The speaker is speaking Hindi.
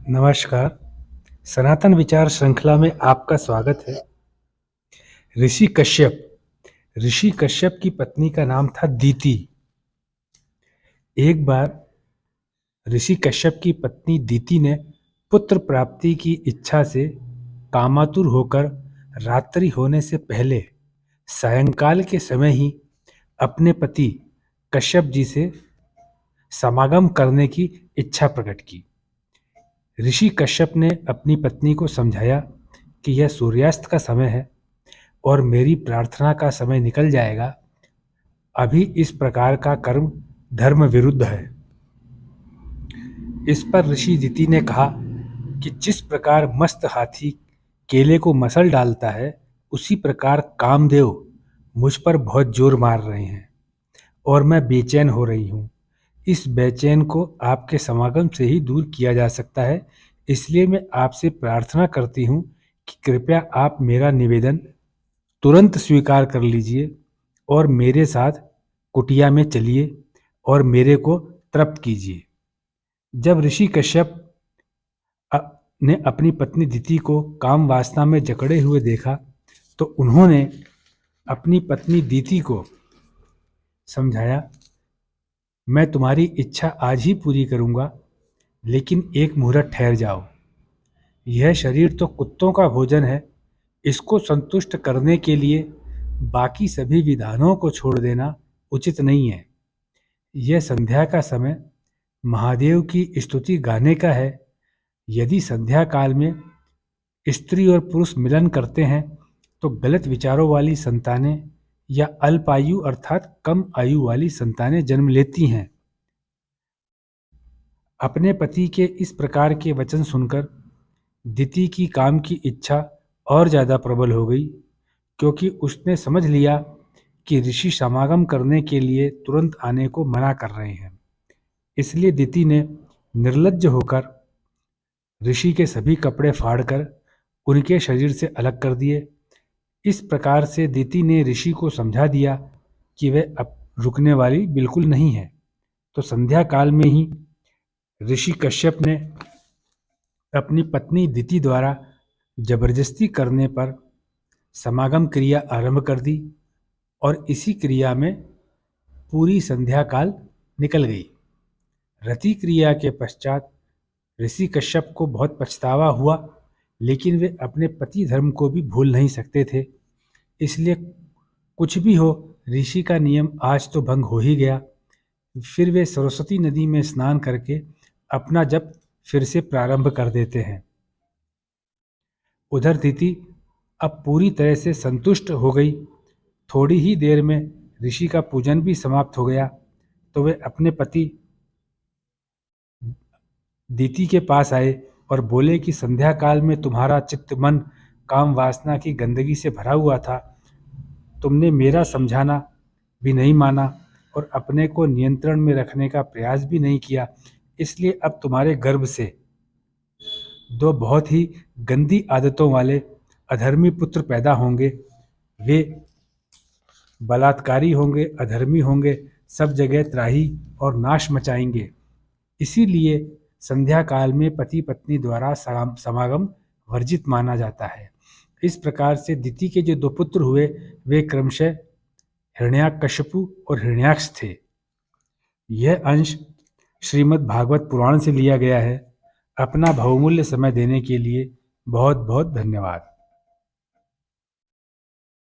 नमस्कार। सनातन विचार श्रृंखला में आपका स्वागत है। ऋषि कश्यप की पत्नी का नाम था दीति। एक बार ऋषि कश्यप की पत्नी दीति ने पुत्र प्राप्ति की इच्छा से कामातुर होकर रात्रि होने से पहले सायंकाल के समय ही अपने पति कश्यप जी से समागम करने की इच्छा प्रकट की। ऋषि कश्यप ने अपनी पत्नी को समझाया कि यह सूर्यास्त का समय है और मेरी प्रार्थना का समय निकल जाएगा। अभी इस प्रकार का कर्म धर्म विरुद्ध है। इस पर ऋषि दिति ने कहा कि जिस प्रकार मस्त हाथी केले को मसल डालता है, उसी प्रकार कामदेव मुझ पर बहुत जोर मार रहे हैं और मैं बेचैन हो रही हूँ। इस बेचैन को आपके समागम से ही दूर किया जा सकता है। इसलिए मैं आपसे प्रार्थना करती हूँ कि कृपया आप मेरा निवेदन तुरंत स्वीकार कर लीजिए और मेरे साथ कुटिया में चलिए और मेरे को तृप्त कीजिए। जब ऋषि कश्यप ने अपनी पत्नी दिति को काम वासना में जकड़े हुए देखा तो उन्होंने अपनी पत्नी दिति को समझाया, मैं तुम्हारी इच्छा आज ही पूरी करूंगा, लेकिन एक मुहूर्त ठहर जाओ। यह शरीर तो कुत्तों का भोजन है। इसको संतुष्ट करने के लिए बाकी सभी विधानों को छोड़ देना उचित नहीं है। यह संध्या का समय महादेव की स्तुति गाने का है। यदि संध्या काल में स्त्री और पुरुष मिलन करते हैं तो गलत विचारों वाली संतानें या अल्पायु अर्थात कम आयु वाली संतानें जन्म लेती हैं। अपने पति के इस प्रकार के वचन सुनकर दिति की काम की इच्छा और ज़्यादा प्रबल हो गई, क्योंकि उसने समझ लिया कि ऋषि समागम करने के लिए तुरंत आने को मना कर रहे हैं। इसलिए दिति ने निर्लज्ज होकर ऋषि के सभी कपड़े फाड़कर उनके शरीर से अलग कर दिए। इस प्रकार से दिति ने ऋषि को समझा दिया कि वह अब रुकने वाली बिल्कुल नहीं है। तो संध्या काल में ही ऋषि कश्यप ने अपनी पत्नी दिति द्वारा जबरदस्ती करने पर समागम क्रिया आरंभ कर दी और इसी क्रिया में पूरी संध्या काल निकल गई। रति क्रिया के पश्चात ऋषि कश्यप को बहुत पछतावा हुआ, लेकिन वे अपने पति धर्म को भी भूल नहीं सकते थे। इसलिए कुछ भी हो, ऋषि का नियम आज तो भंग हो ही गया। फिर वे सरस्वती नदी में स्नान करके अपना जप फिर से प्रारंभ कर देते हैं। उधर दिति अब पूरी तरह से संतुष्ट हो गई। थोड़ी ही देर में ऋषि का पूजन भी समाप्त हो गया तो वे अपने पति दिति के पास आए और बोले कि संध्या काल में तुम्हारा चित्त मन काम वासना की गंदगी से भरा हुआ था। तुमने मेरा समझाना भी नहीं माना और अपने को नियंत्रण में रखने का प्रयास भी नहीं किया। इसलिए अब तुम्हारे गर्भ से दो बहुत ही गंदी आदतों वाले अधर्मी पुत्र पैदा होंगे। वे बलात्कारी होंगे, अधर्मी होंगे, सब जगह त्राही और नाश मचाएंगे। इसीलिए संध्या काल में पति पत्नी द्वारा समागम वर्जित माना जाता है। इस प्रकार से दिति के जो दो पुत्र हुए वे क्रमशः हिरण्याकश्यपु और हिरण्याक्ष थे। यह अंश श्रीमद् भागवत पुराण से लिया गया है। अपना बहुमूल्य समय देने के लिए बहुत बहुत धन्यवाद।